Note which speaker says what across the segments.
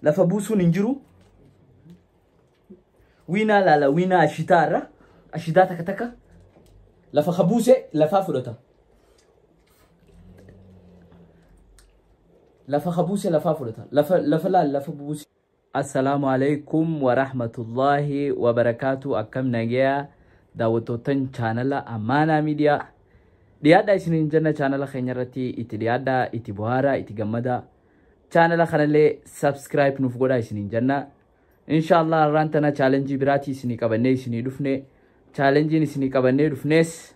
Speaker 1: lafa buusuun hin jiru wiinaa laala wiinaa ashitaarra ashitaa takka takka lafa khabuuse lafaa fudhata lafa khabuuse lafaa fudhata lafa laal lafa buuse. Assalamu alaikum wa rahmatullahi wa barakatuh. Akkam nagaa daawwattoota channel Amana Media. Dhiyaadha isiniin jenna channel keenya irratti itti dhiyaadha itti bu'aara itti gammada. Channel kanallee subscribe nuuf godhaa isiniin jenna. Inshallah rantana challenge biraati isinii qabannee isinii dhufne. Challenge isinii qabannee dhufnes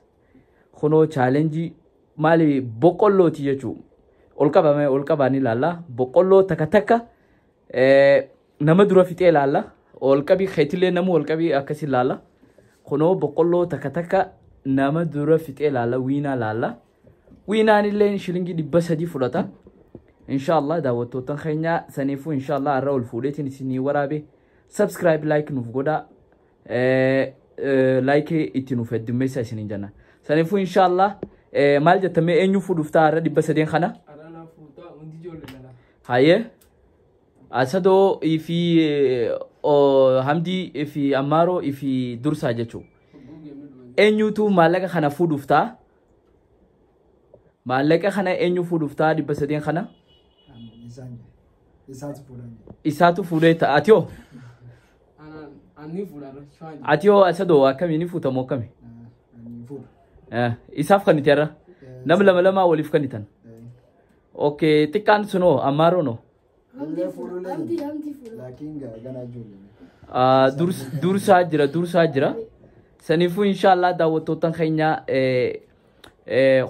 Speaker 1: kunoo challenge maali boqqollooti jechuudha. Ol qabanii ilaalla boqqolloo takka takka nama dura fixee ilaalla ol qabii khaytilee namu ol qabii akkasii ilaalla kunoo boqqolloo takka takka nama dura fixee ilaalla wiinaa ilaalla wiinaan illee shilingi 300 fudhata. Inshallah daawwattoota keenya saniifuu inshallah irra ol fuudheetiin isinii waraabe subscribe like nuuf godhaa like itti nuuf heddummeessa isiniin jenna. Saniifuu inshallah maal jettamee eenyu fuudhuftaa irra 300 kana haye asado ifi hamdi ifi amaro ifi dursa jechu eenyutu maallaqa kana fuudhuftaa maallaqa kana eenyu fuudhuftaa 300 kana isaatu fuudhee ta'atio atio asado akkamini fuutamoo akkami isaaf kan itera nam lama waliif kan itan. Okay, tikkan suno amaro no. Hamdi. Dursa jira. Sanifu inshallah daawwattoota keenya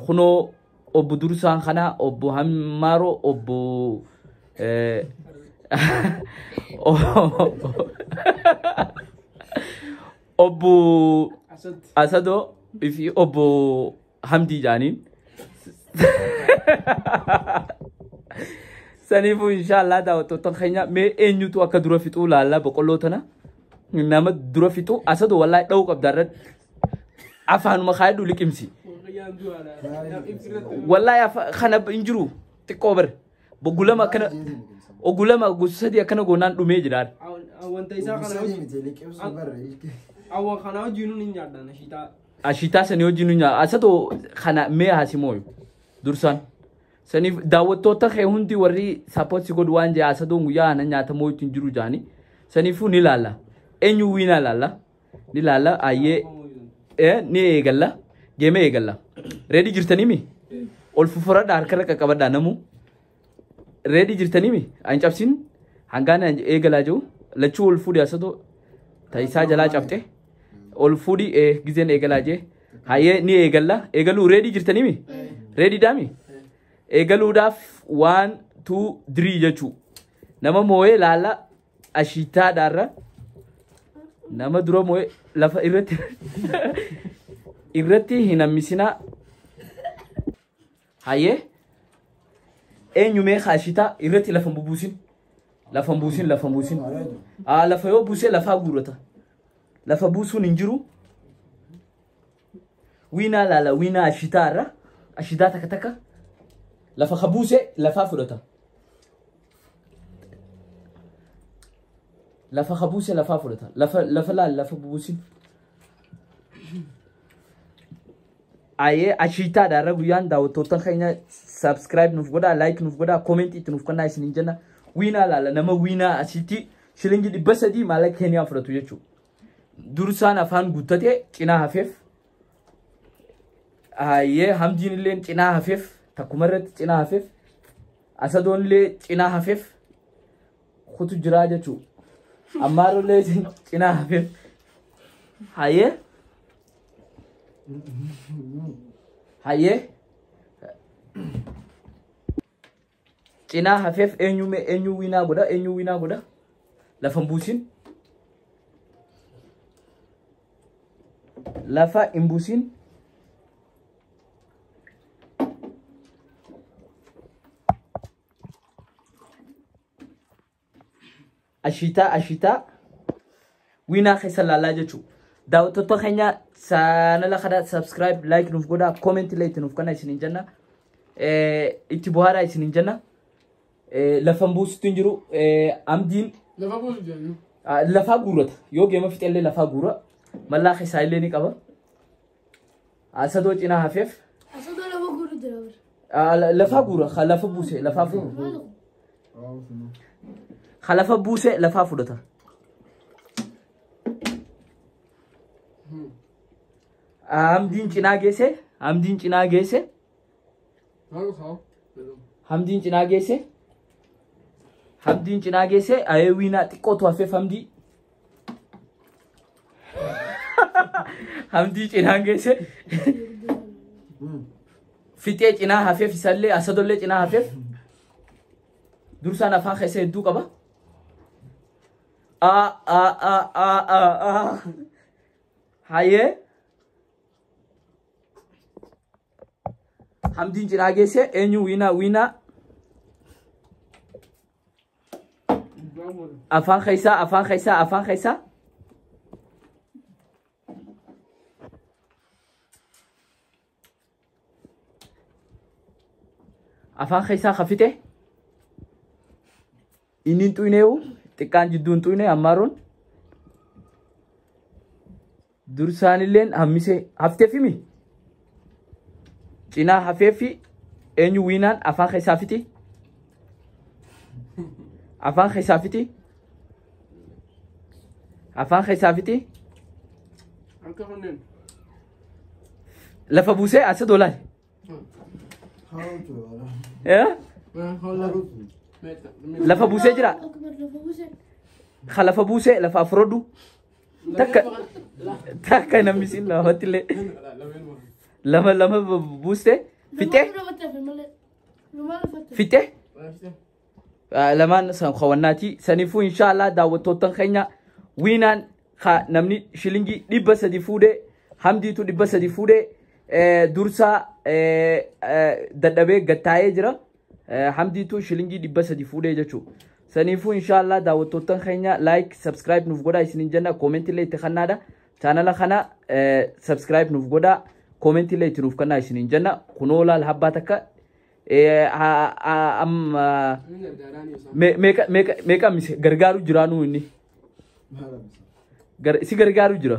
Speaker 1: kuno obbo dursaan kana obbo Amaro obbo obbo Asado ifi obbo Hamdi jaanin. Sanifu inshallah daawwattoota keenya mee eenyutu akka dura fixuu laalla boqqolloo tana nama dura fixu asado wallahi dhawu qabdarra afaanuma khaydu liqimsi wallahi khana injiru xiqqoo bar bogulama kana ogulama gusadi akana goonaan dhumee jiraan
Speaker 2: wanta isaa kana awan kana hojiinu ni nyaadana
Speaker 1: ashita sani hojiinu nyaa asado khana mee hasimooyu dursan sanif daawwattoota kee hundi warri support god waan jaa asado guyyaa na nyaata mootiin jiru jaani sanifu ni laala eenyu wiina laala ni laala ayee ni eegalla geeme eegalla ready jirtanii mi ol fufurada harkara qaqqabadha namu ready jirtanii mi an cabsin hangana eegala jiru lachuu ol fuudhi asado taisaa jalaa cabte ol fuudhi gizeen eegala jee ayee ni eegalla eegalu ready jirtanii mi ready dami egaluudhaaf 1 2 3 jechu nama moo'ee laala ashitaa darra nama dura moo'ee lafa irratti hinammisina haye eenyumee ashitaa irratti lafa bubuusin lafa yoo buusee lafa guurata lafa buusuun hin jiru wiinaa laala wiinaa ashitaarra ashitaa takka takka lafa khabuuse lafa fudhata lafa khabuuse lafa fudhata lafa laal lafa bubuusin ayee ashita darra guyyaan daawwattoota keenya subscribe nuuf godhaa like nuuf godhaa comment itti nuuf kennaa isiniin jenna wiinaa laala nama wiinaa asitti shilingi 300 maallaqa Keenyaa fudhatu jechuudha dursaan afaan guuttatee cinaa hafeef ayee hamdiin illee cinaa hafeef takumarratti cinaa hafeef asadoon illee cinaa hafeef kutu jiraa jechuudha ammaaroo illee cinaa hafeef hayee cinaa hafeef eenyu wiinaa godha lafa buusin lafa imbuusin ashita wiina khisa laala jechu daawwattoota keenya channel kana subscribe like nuuf godhaa comment illee itti nuuf kennaa isiniin jenna itti bu'aaraa isiniin jenna لفن بوس تنجرو أمدين
Speaker 2: لفا بوس جانو
Speaker 1: لفا غورة يو جيما في تلي لفا غورة ملا خسائل ليني كبا أسدو جنا هفيف
Speaker 3: أسدو لفا غورة درابر
Speaker 1: لفا غورة خلفا بوسة لفا فو خلفا بوسة لفا فودتا أمدين جنا جيسه أمدين جنا جيسه همدين جنا جيسه همدين جنا جيسه أيوينا تكوتوا في همدي همدين جنا جيسه فيتي جنا هفيف يسلي أسدولة جنا هفيف درسنا فاخ سيدو كبا هاي همدين جنا جيسه إنيو وينا أفان خيسا أفان خيسا خفيته إنين توينيو تكان جدون تويني أمارون درسان اللين هميسه هفته فيمي جنا هفيفي إنيو وينان أفان خيسا فيتي أفان خيسافتي أفان خيسافتي لفا بوسي أسد ولا يا لفا بوسي جرا خلفا بوسي لفا أفرودو تك نمسين لا هتلي لما بوسي فيته لمان سان خواناتي سنفو إن شاء الله دعوتوتن خينا وينان خا نمني شلينجي دبسة دي فودة همدي تو دبسة دي فودة درسا ددبه قطعي جرا همدي تو شلينجي دبسة دي فودة جاتشو سنفو إن شاء الله دعوتوتن خينا لايك سبسكرايب نفقودا يسنين جنة كومنت اللي تخنا دا channel خنا سبسكرايب نفقودا كومنت اللي تنفقنا يسنين جنة خنولا الحباتك meeqa mise gargaaru jiraanu inni si gargaaru jira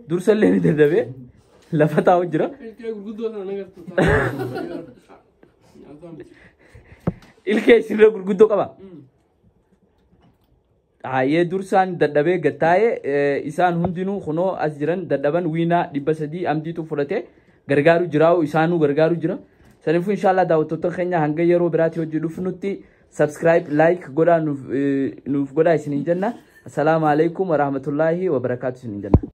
Speaker 1: dursallee ni dadhabee lafa taa'u jira ilkee sirra gurguddoo qaba haayee dursaan dadhabee gattaa'ee isaan hundinuu kunoo as jiran dadhaban wiinaa 300 amdiitu fudhate gargaaru jiraa'u isaanuu gargaaru jira سنفو إن شاء الله دعوتوتن خينا هنجيرو براتي وجدو فنوتي سبسكرايب لايك غدا نوف غدا سنين جنة السلام عليكم ورحمة الله وبركاته سنين جنة